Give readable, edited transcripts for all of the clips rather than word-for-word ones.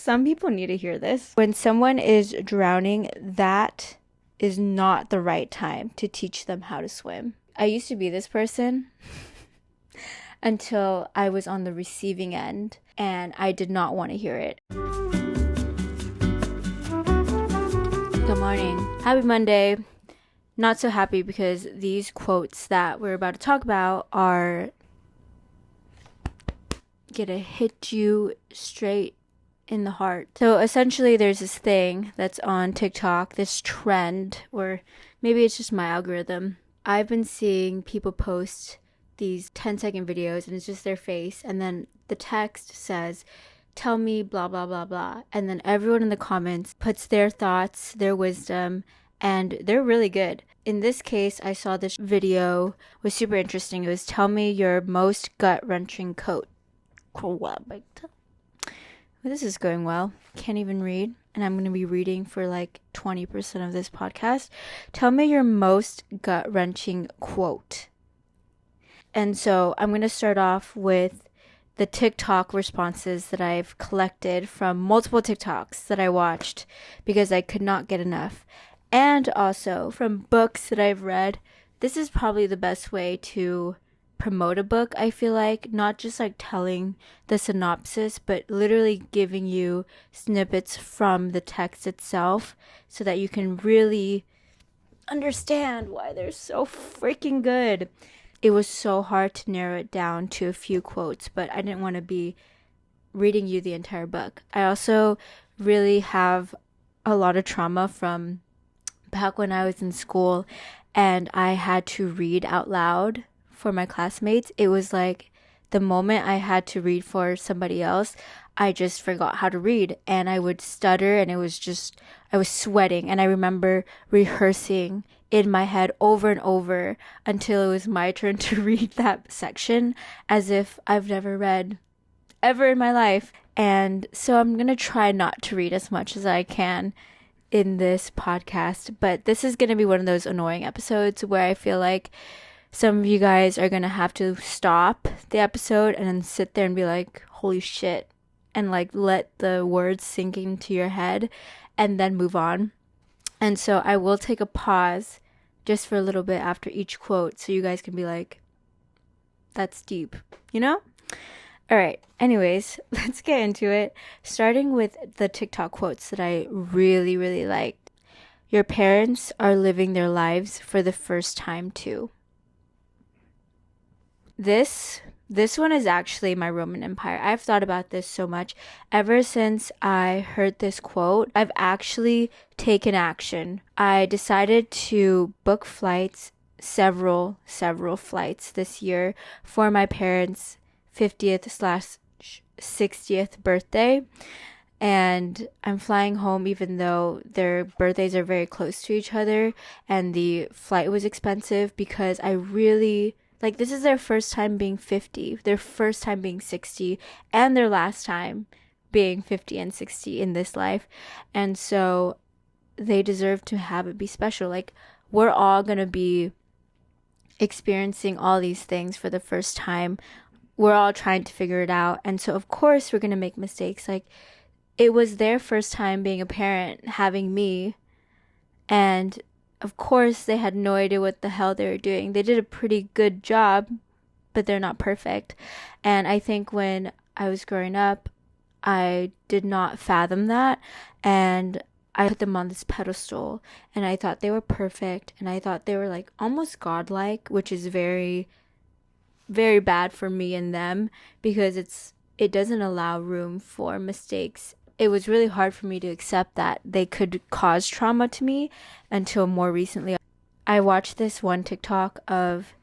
some people need to hear this. When someone is drowning, that is not the right time to teach them how to swim. I used to be this person until I was on the receiving end, and I did not want to hear it. Good morning. Happy Monday. Not so happy because these quotes that we're about to talk about are gonna hit you straight in the heart. So essentially there's this thing that's on TikTok, this trend, or maybe it's just my algorithm. I've been seeing people post these 10-second videos and it's just their face, and then the text says, tell me blah blah blah blah, and then everyone in the comments puts their thoughts, their wisdom, and they're really good. In this case, I saw this video, was super interesting. It was tell me your most gut-wrenching quote. This is going well. Can't even read, and I'm going to be reading for like 20% of this podcast. Tell me your most gut-wrenching quote. And so I'm going to start off with the TikTok responses that I've collected from multiple TikToks that I watched because I could not get enough. And also from books that I've read. This is probably the best way to promote a book, I feel like. Not just like telling the synopsis, but literally giving you snippets from the text itself so that you can really understand why they're so freaking good. It was so hard to narrow it down to a few quotes, but I didn't want to be reading you the entire book. I also really have a lot of trauma from back when I was in school and I had to read out loud for my classmates. It was like the moment I had to read for somebody else, I just forgot how to read and I would stutter, and I was sweating, and I remember rehearsing in my head over and over until it was my turn to read that section as if I've never read ever in my life. And so I'm going to try not to read as much as I can in this podcast, but this is going to be one of those annoying episodes where I feel like some of you guys are going to have to stop the episode and then sit there and be like, holy shit, and like let the words sink into your head and then move on. And so I will take a pause just for a little bit after each quote so you guys can be like, that's deep, you know? All right. Anyways, let's get into it. Starting with the TikTok quotes that I really, really liked. Your parents are living their lives for the first time too. This one is actually my Roman Empire. I've thought about this so much. Ever since I heard this quote, I've actually taken action. I decided to book flights, several flights this year for my parents' 50th/60th birthday. And I'm flying home even though their birthdays are very close to each other, and the flight was expensive because I really... like, this is their first time being 50, their first time being 60, and their last time being 50 and 60 in this life. And so they deserve to have it be special. Like, we're all going to be experiencing all these things for the first time. We're all trying to figure it out. And so, of course, we're going to make mistakes. Like, it was their first time being a parent, having me, and of course, they had no idea what the hell they were doing. They did a pretty good job, but they're not perfect. And I think when I was growing up, I did not fathom that. And I put them on this pedestal. And I thought they were perfect. And I thought they were like almost godlike, which is very, very bad for me and them because it doesn't allow room for mistakes. It was really hard for me to accept that they could cause trauma to me until more recently. I watched this one TikTok of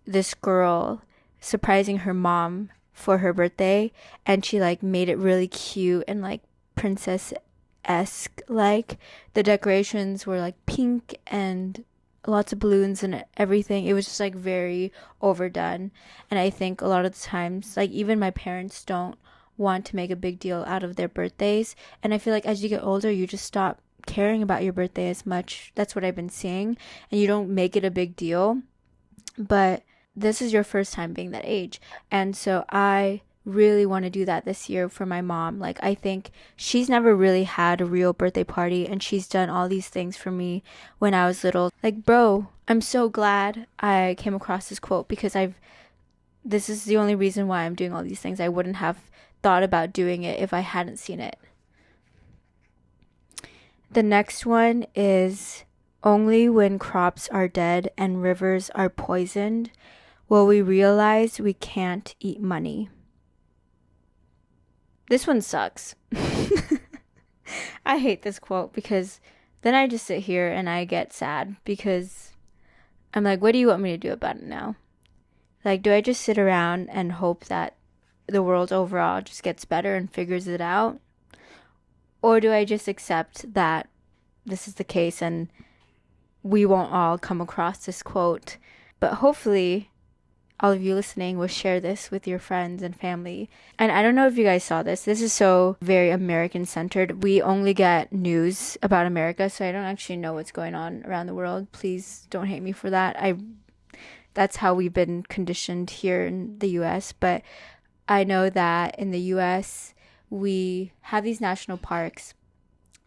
this girl surprising her mom for her birthday, and she like made it really cute and like princess-esque. Like, the decorations were like pink and lots of balloons and everything. It was just like very overdone. And I think a lot of the times, like, even my parents don't want to make a big deal out of their birthdays, and I feel like as you get older you just stop caring about your birthday as much. That's what I've been seeing, and you don't make it a big deal. But this is your first time being that age, and so I really want to do that this year for my mom. Like, I think she's never really had a real birthday party, and she's done all these things for me when I was little. Like, bro, I'm so glad I came across this quote, because this is the only reason why I'm doing all these things. I wouldn't have thought about doing it if I hadn't seen it. The next one is, only when crops are dead and rivers are poisoned will we realize we can't eat money. This one sucks. I hate this quote, because then I just sit here and I get sad, because I'm like, what do you want me to do about it now? Like, do I just sit around and hope that the world overall just gets better and figures it out? Or do I just accept that this is the case and we won't all come across this quote? But hopefully all of you listening will share this with your friends and family. And I don't know if you guys saw this. This is so very American centered. We only get news about America, so I don't actually know what's going on around the world. Please don't hate me for that. That's how we've been conditioned here in the US. But I know that in the US, we have these national parks,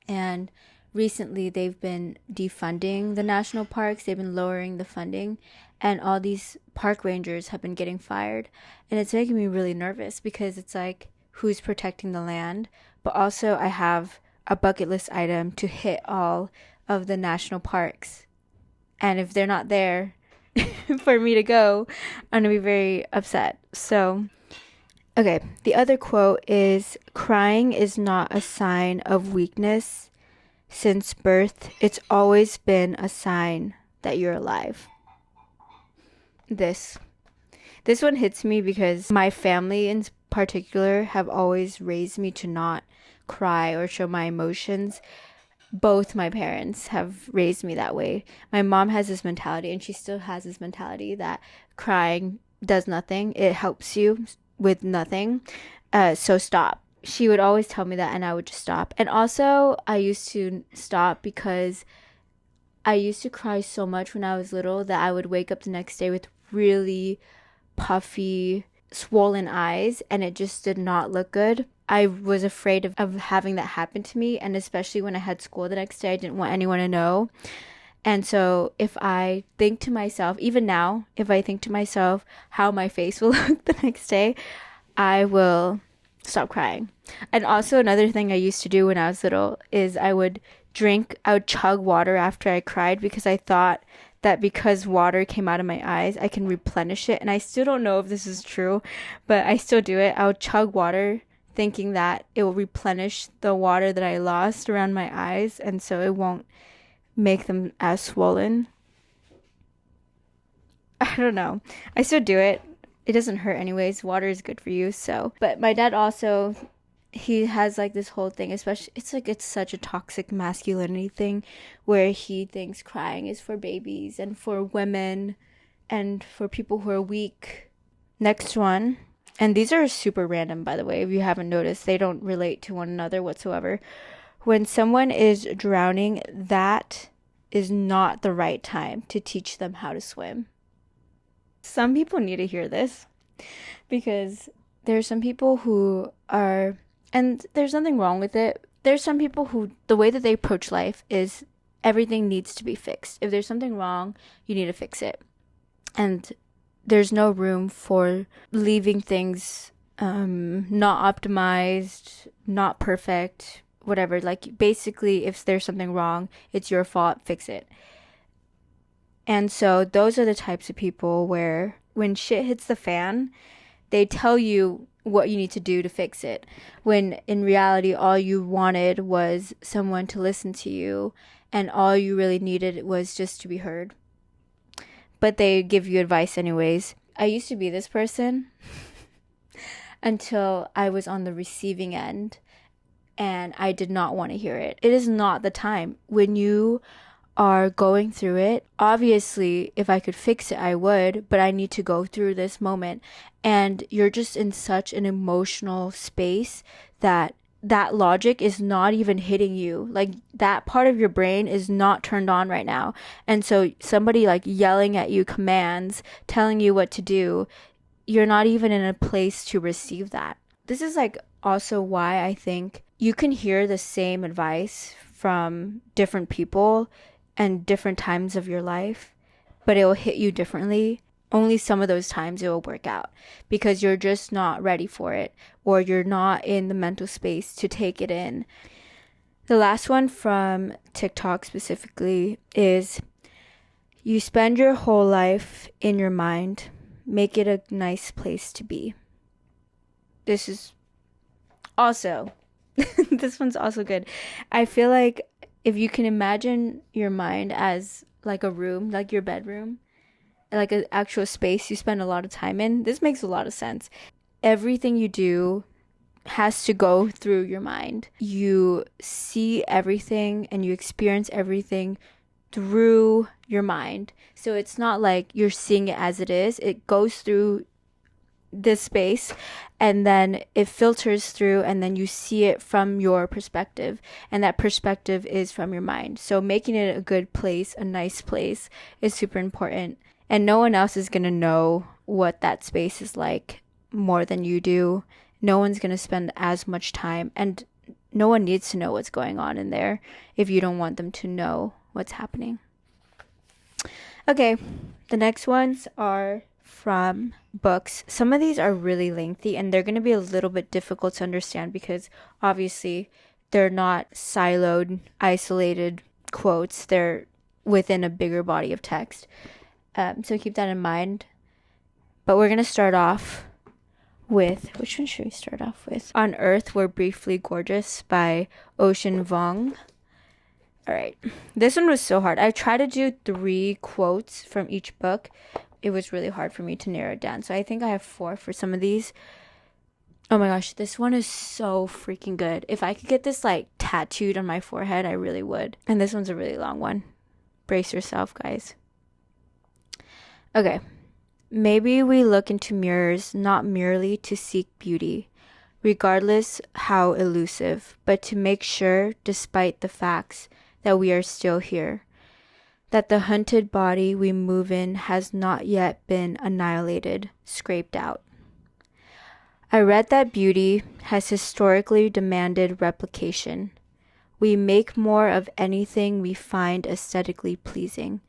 and recently they've been defunding the national parks. They've been lowering the funding, and all these park rangers have been getting fired. And it's making me really nervous, because it's like, who's protecting the land? But also, I have a bucket list item to hit all of the national parks, and if they're not there for me to go, I'm gonna be very upset. So okay, the other quote is, crying is not a sign of weakness. Since birth, it's always been a sign that you're alive. This one hits me, because my family in particular have always raised me to not cry or show my emotions. Both my parents have raised me that way. My mom has this mentality, and she still has this mentality, that crying does nothing. It helps you with nothing. So stop. She would always tell me that, and I would just stop. And also, I used to stop because I used to cry so much when I was little that I would wake up the next day with really puffy, swollen eyes, and it just did not look good. I was afraid of having that happen to me, and especially when I had school the next day, I didn't want anyone to know. And so if I think to myself, even now, if I think to myself how my face will look the next day, I will stop crying. And also, another thing I used to do when I was little is I would chug water after I cried, because I thought that because water came out of my eyes, I can replenish it. And I still don't know if this is true, but I still do it. I would chug water thinking that it will replenish the water that I lost around my eyes, and so it won't make them as swollen. I don't know. I still do it. It doesn't hurt anyways. Water is good for you. So, but my dad also, he has like this whole thing, especially, it's such a toxic masculinity thing, where he thinks crying is for babies and for women and for people who are weak. Next one, and these are super random, by the way, if you haven't noticed. They don't relate to one another whatsoever. When someone is drowning, that is not the right time to teach them how to swim. Some people need to hear this, because there's some people who are, and there's nothing wrong with it. There's some people who, the way that they approach life is everything needs to be fixed. If there's something wrong, you need to fix it. And there's no room for leaving things not optimized, not perfect, whatever. Like, basically, if there's something wrong, it's your fault, fix it. And so those are the types of people where when shit hits the fan, they tell you what you need to do to fix it, when in reality all you wanted was someone to listen to you, and all you really needed was just to be heard. But they give you advice anyways. I used to be this person until I was on the receiving end, and I did not want to hear it. It is not the time. When you are going through it, obviously, if I could fix it, I would, but I need to go through this moment. And you're just in such an emotional space that logic is not even hitting you. Like, that part of your brain is not turned on right now. And so somebody like yelling at you commands, telling you what to do, you're not even in a place to receive that. this is like also why I think you can hear the same advice from different people and different times of your life, but it will hit you differently. Only some of those times it will work out because you're just not ready for it, or you're not in the mental space to take it in. The last one from TikTok specifically is, you spend your whole life in your mind. Make it a nice place to be. This is also, this one's also good. I feel like if you can imagine your mind as like a room, like your bedroom, like an actual space you spend a lot of time in, this makes a lot of sense. Everything you do has to go through your mind. You see everything and you experience everything through your mind. So it's not like you're seeing it as it is. It goes through this space and then it filters through, and then you see it from your perspective, and that perspective is from your mind. So making it a good place, a nice place, is super important. And no one else is going to know what that space is like more than you do. No one's going to spend as much time, and no one needs to know what's going on in there if you don't want them to know what's happening. Okay, the next ones are from books. Some of these are really lengthy and they're going to be a little bit difficult to understand because obviously they're not siloed, isolated quotes. They're within a bigger body of text. So keep that in mind. But we're going to start off with, which one should we start off with? On Earth, We're Briefly Gorgeous by Vuong. All right. This one was so hard. I tried to do 3 quotes from each book. It was really hard for me to narrow it down. So I think I have 4 for some of these. Oh my gosh, this one is so freaking good. If I could get this like tattooed on my forehead, I really would. And this one's a really long one. Brace yourself, guys. Okay. Maybe we look into mirrors not merely to seek beauty, regardless how elusive, but to make sure, despite the facts, that we are still here, that the hunted body we move in has not yet been annihilated, scraped out. I read that beauty has historically demanded replication. We make more of anything we find aesthetically pleasing,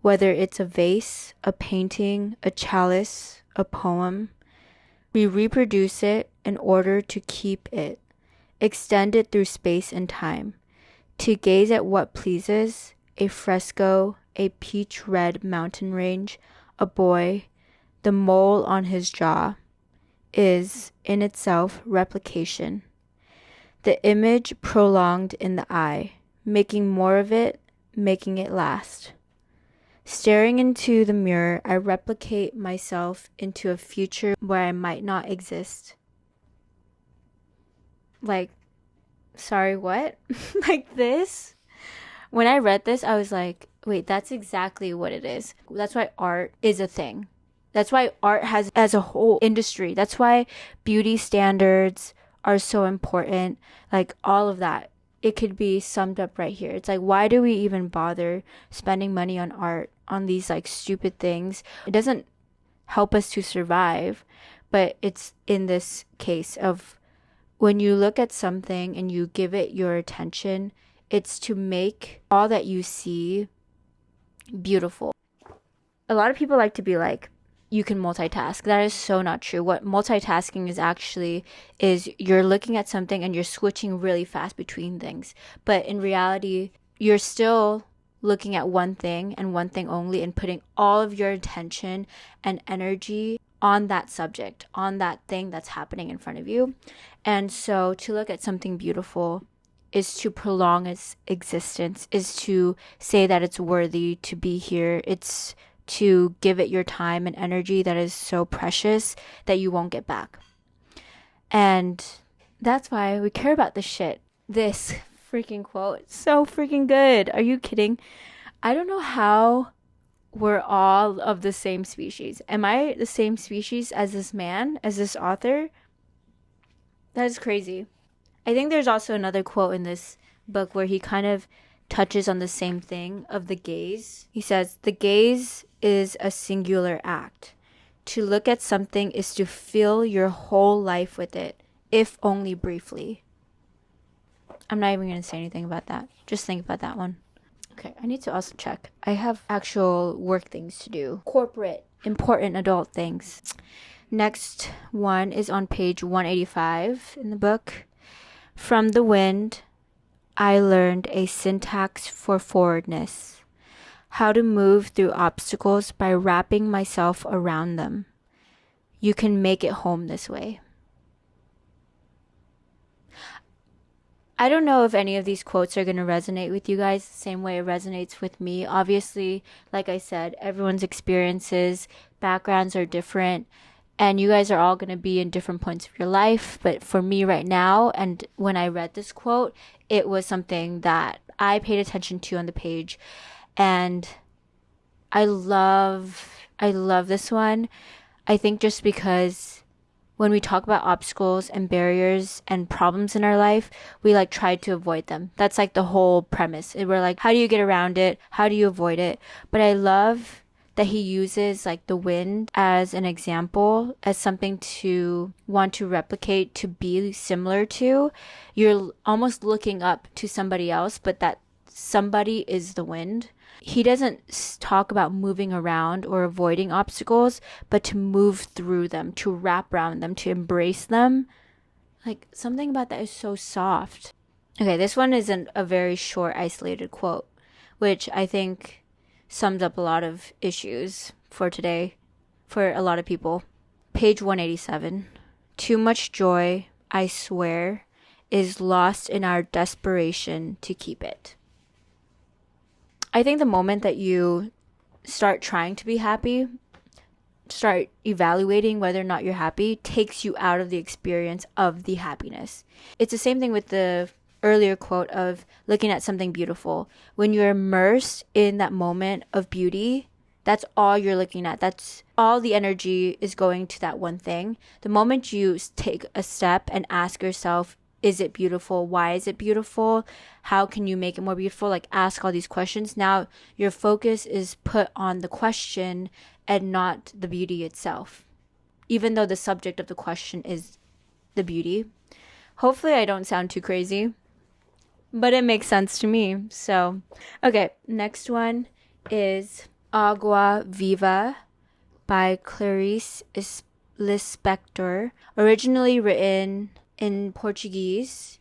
whether it's a vase, a painting, a chalice, a poem. We reproduce it in order to keep it, extend it through space and time, to gaze at what pleases, a fresco, a peach red mountain range, a boy, the mole on his jaw, is in itself replication. The image prolonged in the eye, making more of it, making it last. Staring into the mirror, I replicate myself into a future where I might not exist. Like, sorry, what? Like this? When I read this, I was like, wait, that's exactly what it is. That's why art is a thing. That's why art has as a whole industry. That's why beauty standards are so important. Like all of that. It could be summed up right here. It's like, why do we even bother spending money on art, on these like stupid things? It doesn't help us to survive, but it's in this case of when you look at something and you give it your attention, it's to make all that you see beautiful. A lot of people like to be like, you can multitask. That is so not true. What multitasking is actually is you're looking at something and you're switching really fast between things. But in reality, you're still looking at one thing and one thing only and putting all of your attention and energy on that subject, on that thing that's happening in front of you. And so to look at something beautiful is to prolong its existence, is to say that it's worthy to be here. It's to give it your time and energy that is so precious that you won't get back. And that's why we care about this shit. This freaking quote, so freaking good. Are you kidding? I don't know how we're all of the same species. Am I the same species as this man, as this author? That is crazy. I think there's also another quote in this book where he kind of touches on the same thing of the gaze. He says, the gaze is a singular act. To look at something is to fill your whole life with it. if only briefly. I'm not even going to say anything about that. Just think about that one. Okay, I need to also check. I have actual work things to do. Corporate, important adult things. Next one is on page 185 in the book. From the wind, I learned a syntax for forwardness. How to move through obstacles by wrapping myself around them. You can make it home this way. I don't know if any of these quotes are going to resonate with you guys the same way it resonates with me. Obviously, like I said, everyone's experiences, backgrounds are different, and you guys are all going to be in different points of your life. But for me right now, and when I read this quote, it was something that I paid attention to on the page. And I love this one. I think just because when we talk about obstacles and barriers and problems in our life, we like try to avoid them. That's like the whole premise. We're like, how do you get around it? How do you avoid it? But I love that he uses like the wind as an example, as something to want to replicate, to be similar to. You're almost looking up to somebody else, but that somebody is the wind. He doesn't talk about moving around or avoiding obstacles, but to move through them, to wrap around them, to embrace them. Like, something about that is so soft. Okay, this one isn't a very short, isolated quote, which I think sums up a lot of issues for today, for a lot of people. Page 187. Too much joy, I swear, is lost in our desperation to keep it. I think the moment that you start trying to be happy, start evaluating whether or not you're happy, takes you out of the experience of the happiness. It's the same thing with the earlier quote of looking at something beautiful. When you're immersed in that moment of beauty, that's all you're looking at. That's all the energy is going to that one thing. The moment you take a step and ask yourself, is it beautiful? Why is it beautiful? How can you make it more beautiful? Like, ask all these questions. Now your focus is put on the question and not the beauty itself, even though the subject of the question is the beauty. Hopefully I don't sound too crazy, but it makes sense to me. So, okay, next one is Agua Viva by Clarice Lispector, originally written in Portuguese,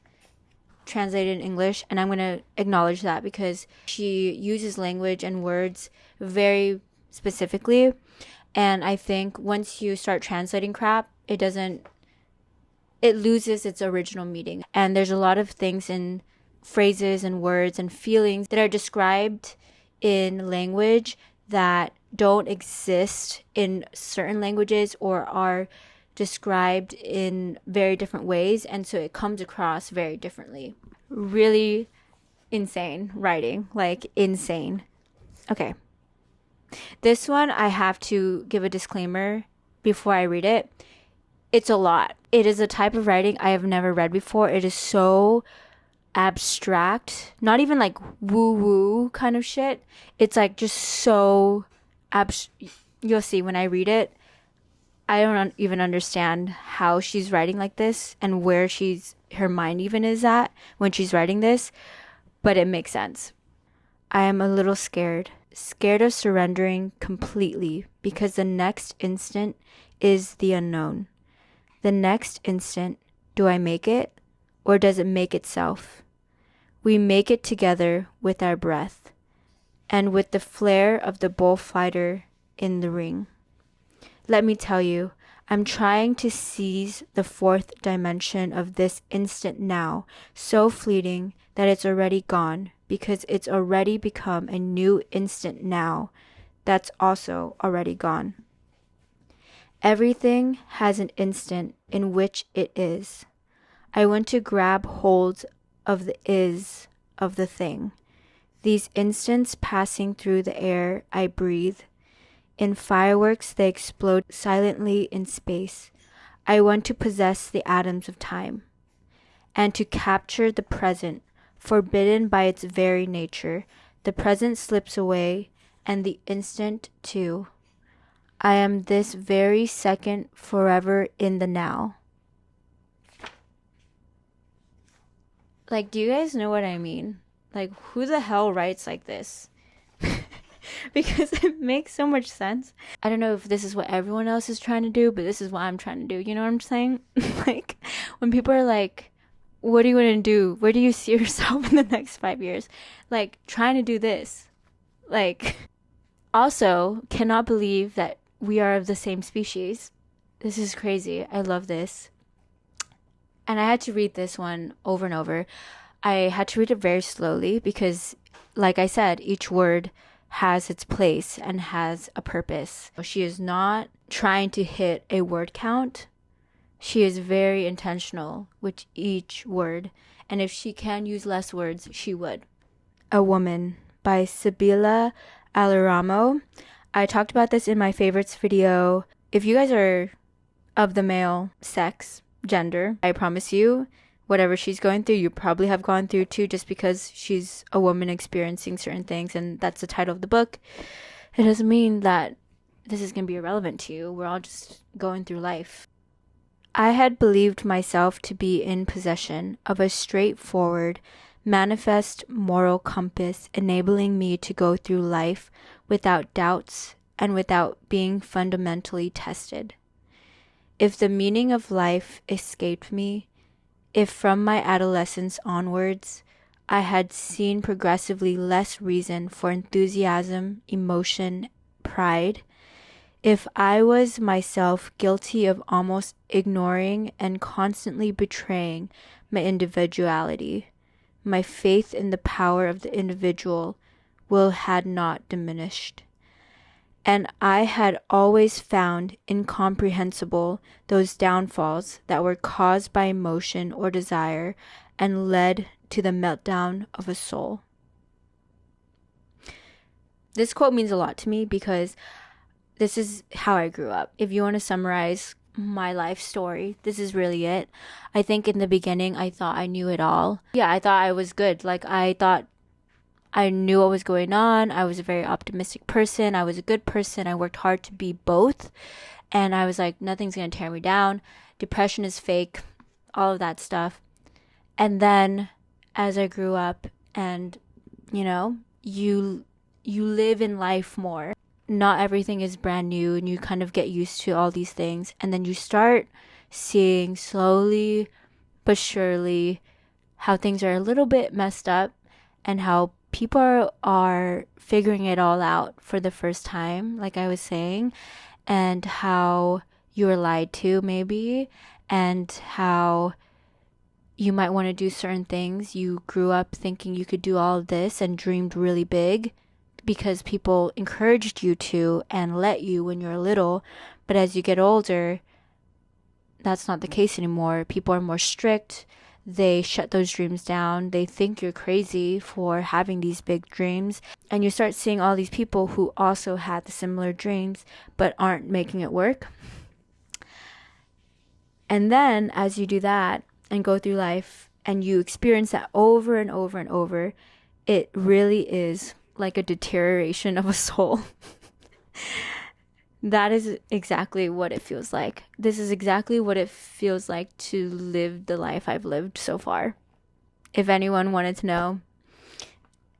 translated in English, and I'm going to acknowledge that because she uses language and words very specifically, and I think once you start translating crap, it loses its original meaning. And there's a lot of things in phrases and words and feelings that are described in language that don't exist in certain languages or are described in very different ways, and so it comes across very differently. Really insane writing, like insane. Okay, this one I have to give a disclaimer before I read it. It's a lot. It is a type of writing I have never read before. It is so abstract, not even like woo woo kind of shit. It's like just so you'll see when I read it. I don't even understand how she's writing like this and where her mind even is at when she's writing this, but it makes sense. I am a little scared of surrendering completely because the next instant is the unknown. The next instant, do I make it or does it make itself? We make it together with our breath and with the flare of the bullfighter in the ring. Let me tell you, I'm trying to seize the fourth dimension of this instant now, so fleeting that it's already gone, because it's already become a new instant now that's also already gone. Everything has an instant in which it is. I want to grab hold of the is of the thing. These instants passing through the air I breathe. In fireworks, they explode silently in space. I want to possess the atoms of time and to capture the present, forbidden by its very nature. The present slips away, and the instant too. I am this very second forever in the now. Like, do you guys know what I mean? Like, who the hell writes like this? Because it makes so much sense. I don't know if this is what everyone else is trying to do, but this is what I'm trying to do. You know what I'm saying? Like, when people are like, what do you want to do? Where do you see yourself in the next 5 years? Like, trying to do this. Like, also, cannot believe that we are of the same species. This is crazy. I love this. And I had to read this one over and over. I had to read it very slowly because, like I said, each word has its place and has a purpose. She is not trying to hit a word count. She is very intentional with each word. And if she can use less words, she would. A Woman by Sibilla, Aleramo. I talked about this in my favorites video. If you guys are of the male sex, gender, I promise you, whatever she's going through, you probably have gone through too, just because she's a woman experiencing certain things and that's the title of the book. It doesn't mean that this is going to be irrelevant to you. We're all just going through life. I had believed myself to be in possession of a straightforward, manifest moral compass, enabling me to go through life without doubts and without being fundamentally tested. If the meaning of life escaped me, if from my adolescence onwards I had seen progressively less reason for enthusiasm, emotion, pride, if I was myself guilty of almost ignoring and constantly betraying my individuality, my faith in the power of the individual had not diminished. And I had always found incomprehensible those downfalls that were caused by emotion or desire and led to the meltdown of a soul. This quote means a lot to me because this is how I grew up. If you want to summarize my life story, this is really it. I think in the beginning, I thought I knew it all. Yeah, I thought I was good. Like, I thought I knew what was going on. I was a very optimistic person. I was a good person. I worked hard to be both. And I was like, nothing's going to tear me down. Depression is fake. All of that stuff. And then as I grew up and, you know, you live in life more. Not everything is brand new and you kind of get used to all these things. And then you start seeing slowly but surely how things are a little bit messed up and how people are figuring it all out for the first time, like I was saying, and how you were lied to maybe, and how you might want to do certain things. You grew up thinking you could do all of this and dreamed really big because people encouraged you to and let you when you're little. But as you get older, that's not the case anymore. People are more strict. They shut those dreams down. They think you're crazy for having these big dreams. And you start seeing all these people who also had the similar dreams but aren't making it work. And then as you do that and go through life and you experience that over and over and over, it really is like a deterioration of a soul. That is exactly what it feels like. This is exactly what it feels like to live the life I've lived so far. If anyone wanted to know,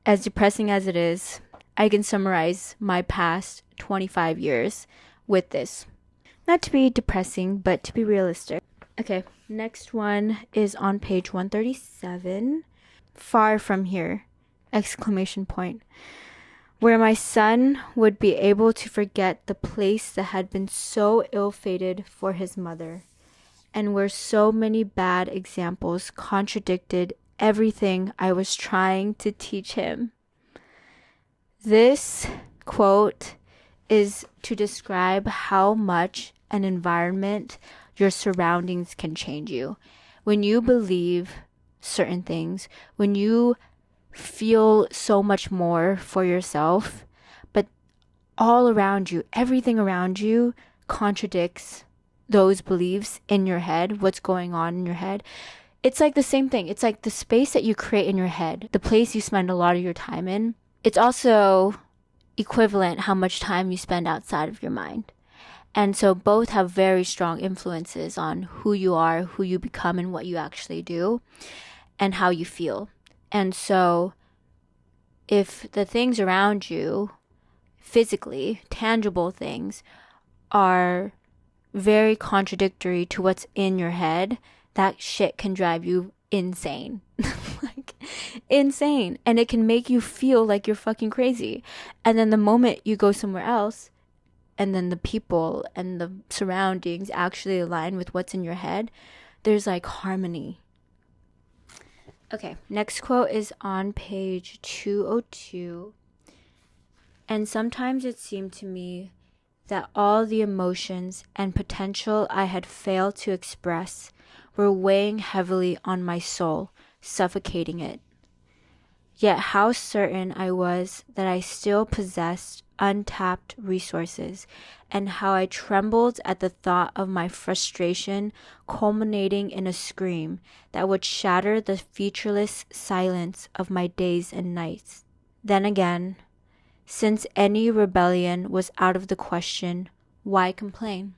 as depressing as it is, I can summarize my past 25 years with this. Not to be depressing, but to be realistic. Okay, next one is on page 137. Far from here! Exclamation point. Where my son would be able to forget the place that had been so ill-fated for his mother, and where so many bad examples contradicted everything I was trying to teach him. This quote is to describe how much an environment, your surroundings can change you. When you believe certain things, when you feel so much more for yourself, but all around you, everything around you contradicts those beliefs in your head, what's going on in your head. It's like the same thing. It's like the space that you create in your head, the place you spend a lot of your time in. It's also equivalent how much time you spend outside of your mind. And so both have very strong influences on who you are, who you become, and what you actually do. and how you feel. And so if the things around you, physically, tangible things, are very contradictory to what's in your head, that shit can drive you insane. Like, insane. And it can make you feel like you're fucking crazy. And then the moment you go somewhere else, and then the people and the surroundings actually align with what's in your head, there's like harmony. Okay, next quote is on page 202. And sometimes it seemed to me that all the emotions and potential I had failed to express were weighing heavily on my soul, suffocating it. Yet how certain I was that I still possessed untapped resources, and how I trembled at the thought of my frustration culminating in a scream that would shatter the featureless silence of my days and nights. Then again, since any rebellion was out of the question, why complain?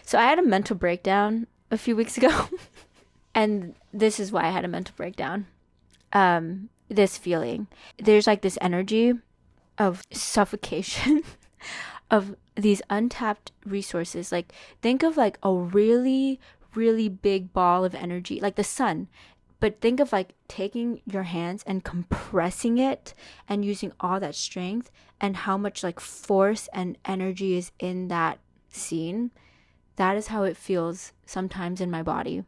So I had a mental breakdown a few weeks ago. And this is why I had a mental breakdown. This feeling. There's like this energy of suffocation of these untapped resources. Like, think of like a really, really big ball of energy, like the sun. But think of like taking your hands and compressing it and using all that strength, and how much like force and energy is in that scene. That is how it feels sometimes in my body.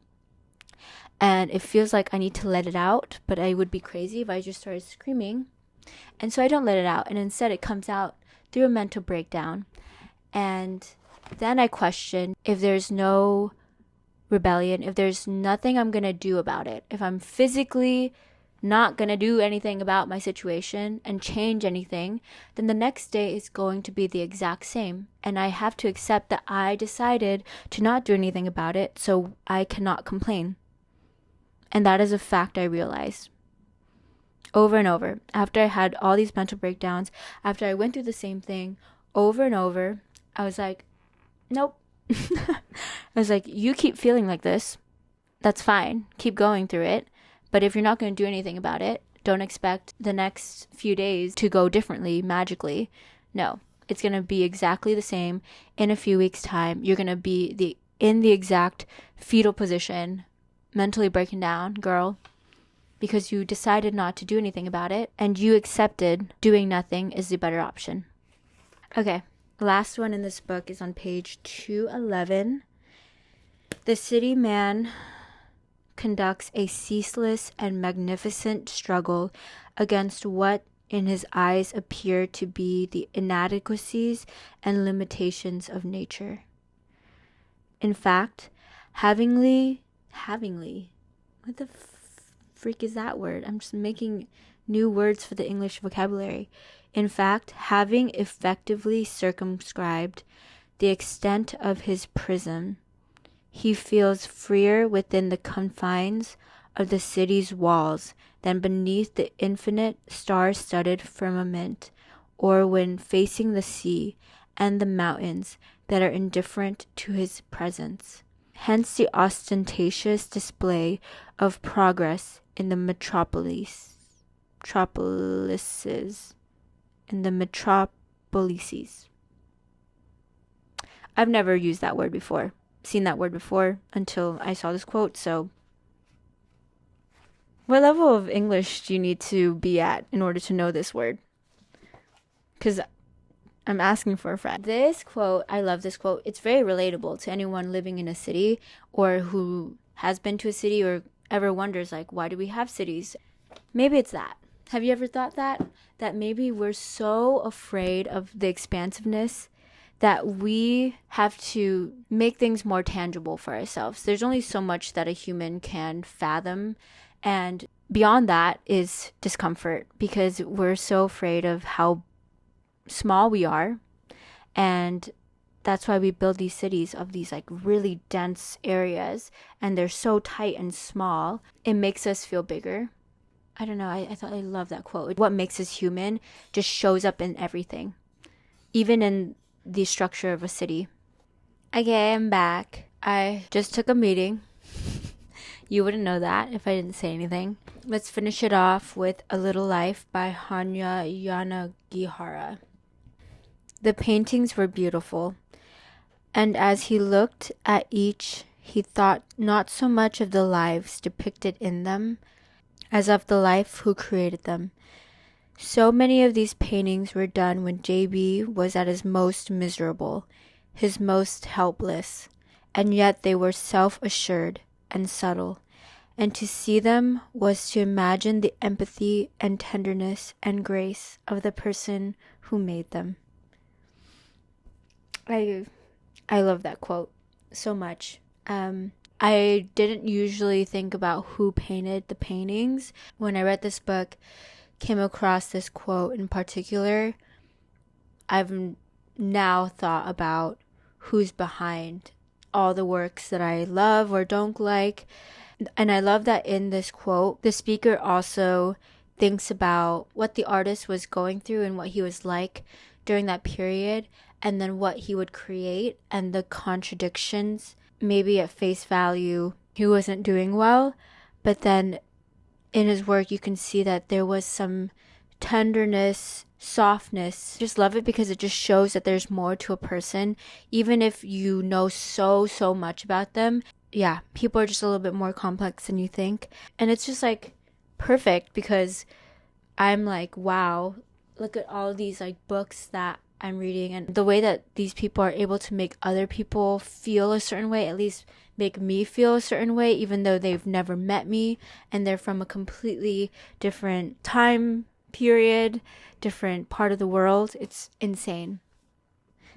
And it feels like I need to let it out, but I would be crazy if I just started screaming. And so I don't let it out. And instead it comes out through a mental breakdown. And then I question if there's no rebellion, if there's nothing I'm going to do about it, if I'm physically not going to do anything about my situation and change anything, then the next day is going to be the exact same. And I have to accept that I decided to not do anything about it, so I cannot complain. And that is a fact I realized over and over. After I had all these mental breakdowns, after I went through the same thing over and over, I was like, nope. I was like, you keep feeling like this. That's fine. Keep going through it. But if you're not going to do anything about it, don't expect the next few days to go differently magically. No, it's going to be exactly the same in a few weeks' time. You're going to be in the exact fetal position, mentally breaking down, girl, because you decided not to do anything about it, and you accepted doing nothing is the better option. Okay, last one in this book is on page 211. The city man conducts a ceaseless and magnificent struggle against what in his eyes appear to be the inadequacies and limitations of nature. In fact, havingly, what the freak is that word? I'm just making new words for the English vocabulary. In fact, having effectively circumscribed the extent of his prison, he feels freer within the confines of the city's walls than beneath the infinite star-studded firmament, or when facing the sea and the mountains that are indifferent to his presence. Hence the ostentatious display of progress in the metropolises. I've never used that word before, seen that word before until I saw this quote. So what level of English do you need to be at in order to know this word? Because I'm asking for a friend. This quote, I love this quote. It's very relatable to anyone living in a city, or who has been to a city, or ever wonders, like, why do we have cities? Maybe it's that. Have you ever thought that? That maybe we're so afraid of the expansiveness that we have to make things more tangible for ourselves. There's only so much that a human can fathom, and beyond that is discomfort, because we're so afraid of how small we are. And that's why we build these cities of these like really dense areas, and they're so tight and small. It makes us feel bigger. I don't know, I thought, I love that quote. What makes us human just shows up in everything, even in the structure of a city. Okay, I'm back. I just took a meeting You wouldn't know that if I didn't say anything. Let's finish it off with A Little Life by Hanya Yanagihara. The paintings were beautiful, and as he looked at each, he thought not so much of the lives depicted in them as of the life who created them. So many of these paintings were done when JB was at his most miserable, his most helpless, and yet they were self-assured and subtle, and to see them was to imagine the empathy and tenderness and grace of the person who made them. I love that quote so much. I didn't usually think about who painted the paintings. When I read this book, came across this quote in particular, I've now thought about who's behind all the works that I love or don't like. And I love that in this quote, the speaker also thinks about what the artist was going through and what he was like during that period, and then what he would create and the contradictions. Maybe at face value, he wasn't doing well, but then in his work, you can see that there was some tenderness, softness. Just love it because it just shows that there's more to a person, even if you know so much about them. Yeah, people are just a little bit more complex than you think. And it's just like perfect because I'm like, wow, look at all these like books that I'm reading, and the way that these people are able to make other people feel a certain way, at least make me feel a certain way, even though they've never met me and they're from a completely different time period, different part of the world. It's insane.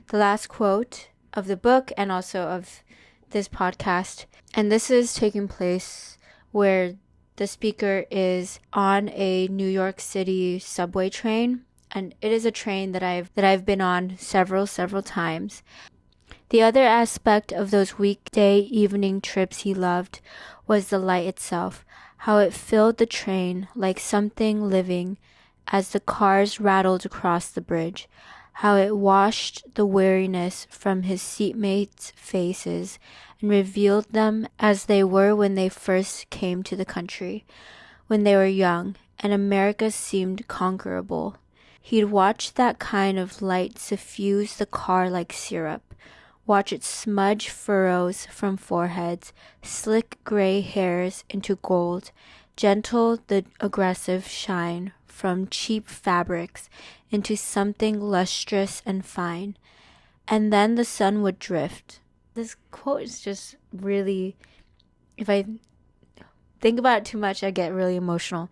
The last quote of the book and also of this podcast, and this is taking place where the speaker is on a New York City subway train, and it is a train that I've been on several times. The other aspect of those weekday evening trips he loved was the light itself, how it filled the train like something living as the cars rattled across the bridge, how it washed the weariness from his seatmates' faces and revealed them as they were when they first came to the country, when they were young and America seemed conquerable. He'd watch that kind of light suffuse the car like syrup, watch it smudge furrows from foreheads, slick gray hairs into gold, gentle the aggressive shine from cheap fabrics into something lustrous and fine. And then the sun would drift. This quote is just really, if I think about it too much, I get really emotional.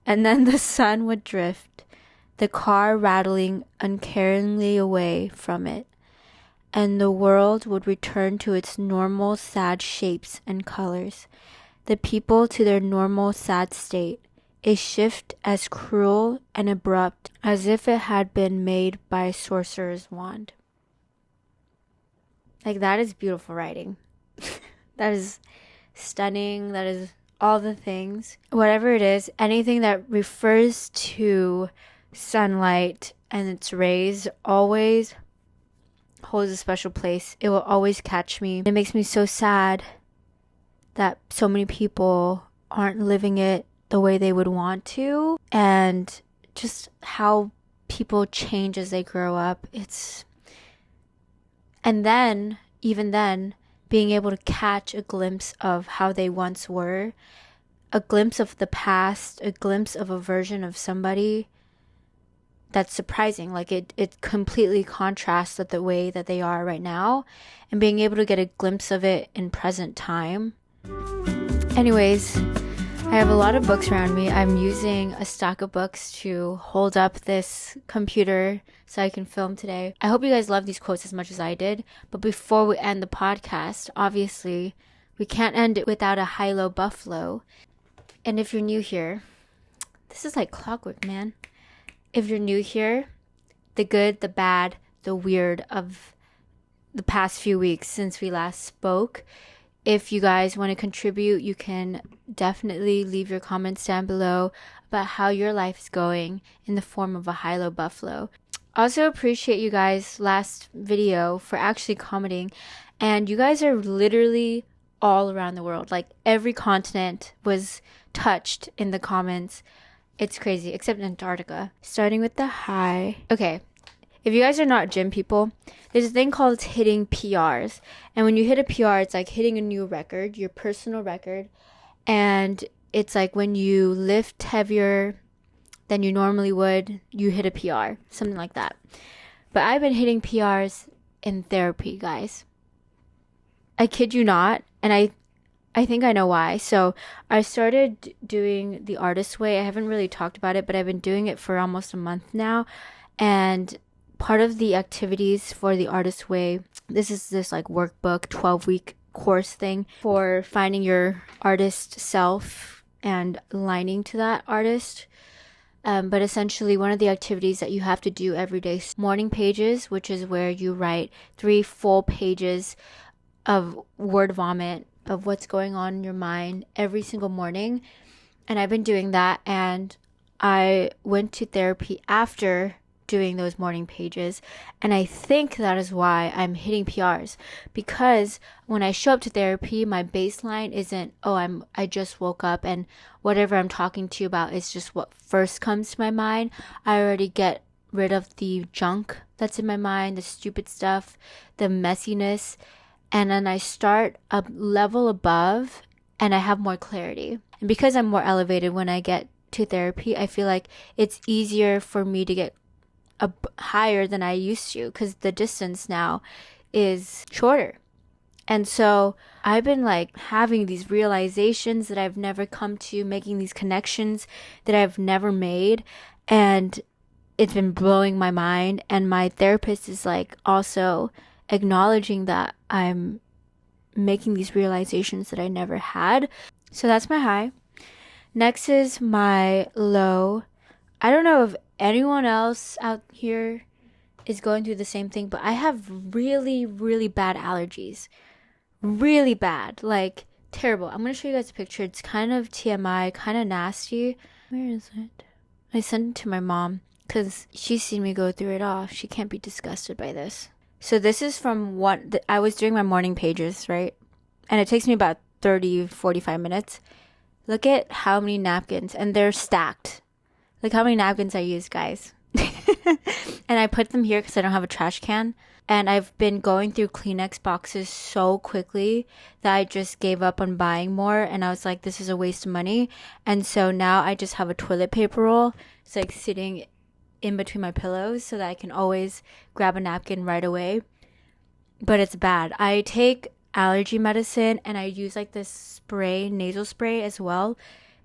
And then the sun would drift, the car rattling uncaringly away from it, and the world would return to its normal sad shapes and colors, the people to their normal sad state, a shift as cruel and abrupt as if it had been made by a sorcerer's wand. Like, that is beautiful writing. That is stunning. That is all the things. Whatever it is, anything that refers to sunlight and its rays always holds a special place. It will always catch me. It makes me so sad that so many people aren't living it the way they would want to, and just how people change as they grow up. And then, even then, being able to catch a glimpse of how they once were, a glimpse of the past, a glimpse of a version of somebody that's surprising. Like, it completely contrasts with the way that they are right now, and being able to get a glimpse of it in present time. Anyways, I have a lot of books around me. I'm using a stack of books to hold up this computer so I can film today. I hope you guys love these quotes as much as I did. But before we end the podcast, obviously, we can't end it without a high-low buffalo. And if you're new here, this is like clockwork, man. If you're new here, the good, the bad, the weird of the past few weeks since we last spoke. If you guys want to contribute, you can definitely leave your comments down below about how your life is going in the form of a high-low buffalo. Also appreciate you guys last video for actually commenting, and you guys are literally all around the world. Like every continent was touched in the comments. It's crazy, except Antarctica. Starting with the high. Okay, if you guys are not gym people, there's a thing called hitting PRs. And when you hit a PR, it's like hitting a new record, your personal record. And it's like when you lift heavier than you normally would, you hit a PR, something like that. But I've been hitting PRs in therapy, guys. I kid you not. And I think I know why. So I started doing the artist way. I haven't really talked about it, but I've been doing it for almost a month now. And part of the activities for the artist way, this is this like workbook, 12-week course thing for finding your artist self and aligning to that artist. But essentially one of the activities that you have to do every day is morning pages, which is where you write 3 full pages of word vomit of what's going on in your mind every single morning. And I've been doing that, and I went to therapy after doing those morning pages, and I think that is why I'm hitting PRs, because when I show up to therapy, my baseline isn't, I just woke up and whatever I'm talking to you about is just what first comes to my mind. I already get rid of the junk that's in my mind, the stupid stuff, the messiness, and then I start a level above and I have more clarity. And because I'm more elevated when I get to therapy, I feel like it's easier for me to get higher than I used to, because the distance now is shorter. And so I've been like having these realizations that I've never come to, making these connections that I've never made, and it's been blowing my mind. And my therapist is like also acknowledging that I'm making these realizations that I never had. So that's my high. Next is my low. I don't know if anyone else out here is going through the same thing, but I have really, really bad allergies. Really bad. Like, terrible. I'm going to show you guys a picture. It's kind of TMI, kind of nasty. Where is it? I sent it to my mom because she's seen me go through it all. She can't be disgusted by this. So this is from I was doing my morning pages, right? And it takes me about 30-45 minutes. Look at how many napkins, and they're stacked. Look how many napkins I use, guys. And I put them here because I don't have a trash can. And I've been going through Kleenex boxes so quickly that I just gave up on buying more. And I was like, this is a waste of money. And so now I just have a toilet paper roll. It's like sitting in between my pillows so that I can always grab a napkin right away. But it's bad. I take allergy medicine and I use like this spray, nasal spray as well.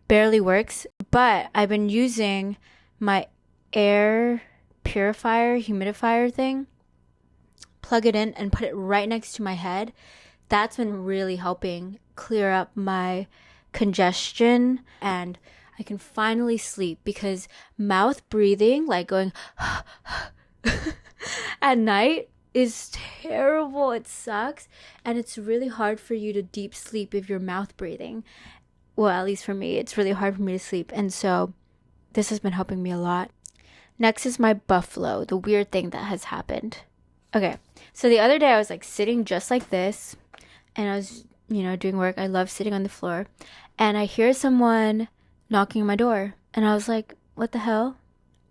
Barely works. But I've been using my air purifier, humidifier thing. Plug it in and put it right next to my head. That's been really helping clear up my congestion, and I can finally sleep, because mouth breathing, like going at night, is terrible. It sucks, and it's really hard for you to deep sleep if you're mouth breathing. Well, at least for me, it's really hard for me to sleep, and so this has been helping me a lot. Next is my buffalo, the weird thing that has happened. Okay, so the other day I was like sitting just like this, and I was, doing work. I love sitting on the floor, and I hear someone knocking on my door, and I was like, what the hell?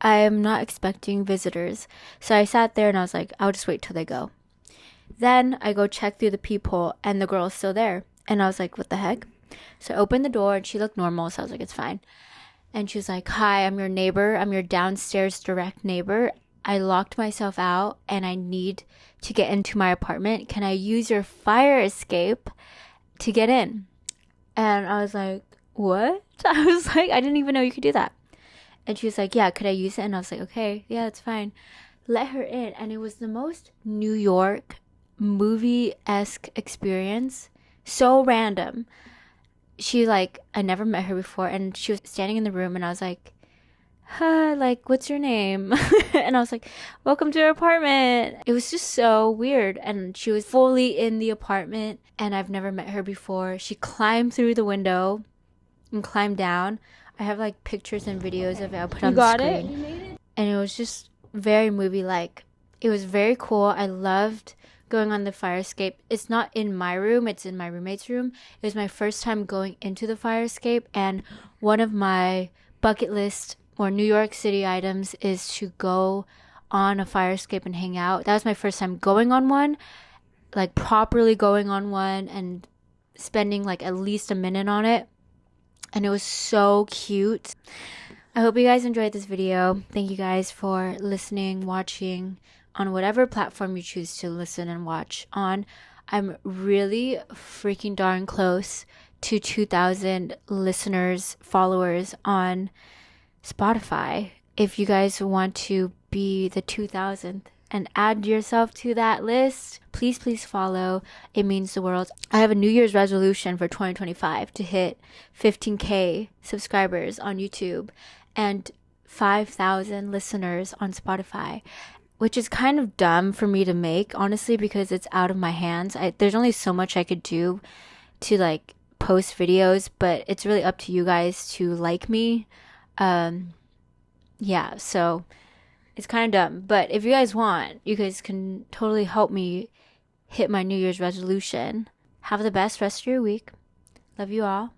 I am not expecting visitors. So I sat there and I was like, I'll just wait till they go. Then I go check through the peephole, and the girl is still there, and I was like, what the heck? So I opened the door, and she looked normal, so I was like, it's fine. And she was like, hi, I'm your neighbor. I'm your downstairs direct neighbor. I locked myself out and I need to get into my apartment. Can I use your fire escape to get in? And I was like, what? I was like, I didn't even know you could do that. And she was like, yeah, could I use it? And I was like, okay, yeah, that's fine. Let her in. And it was the most New York movie-esque experience. So random. I never met her before, and she was standing in the room, and I was like, hi, like, what's your name? And I was like, welcome to our apartment. It was just so weird. And she was fully in the apartment, and I've never met her before. She climbed through the window and climbed down. I have like pictures and videos of it. I'll put on the screen. You made it? And it was just very movie-like. It was very cool. I loved going on the fire escape. It's not in my room, it's in my roommate's room. It was my first time going into the fire escape, and one of my bucket list or New York City items is to go on a fire escape and hang out. That was my first time going on one, like properly going on one and spending like at least a minute on it. And it was so cute. I hope you guys enjoyed this video. Thank you guys for listening, watching on whatever platform you choose to listen and watch on. I'm really freaking darn close to 2,000 listeners, followers on Spotify. If you guys want to be the 2,000th and add yourself to that list, please follow. It means the world. I have a New Year's resolution for 2025 to hit 15K subscribers on YouTube and 5,000 listeners on Spotify, which is kind of dumb for me to make, honestly, because it's out of my hands. There's only so much I could do to like post videos, but it's really up to you guys to like me. Yeah, so it's kind of dumb, but if you guys want, you guys can totally help me hit my New Year's resolution. Have the best rest of your week. Love you all.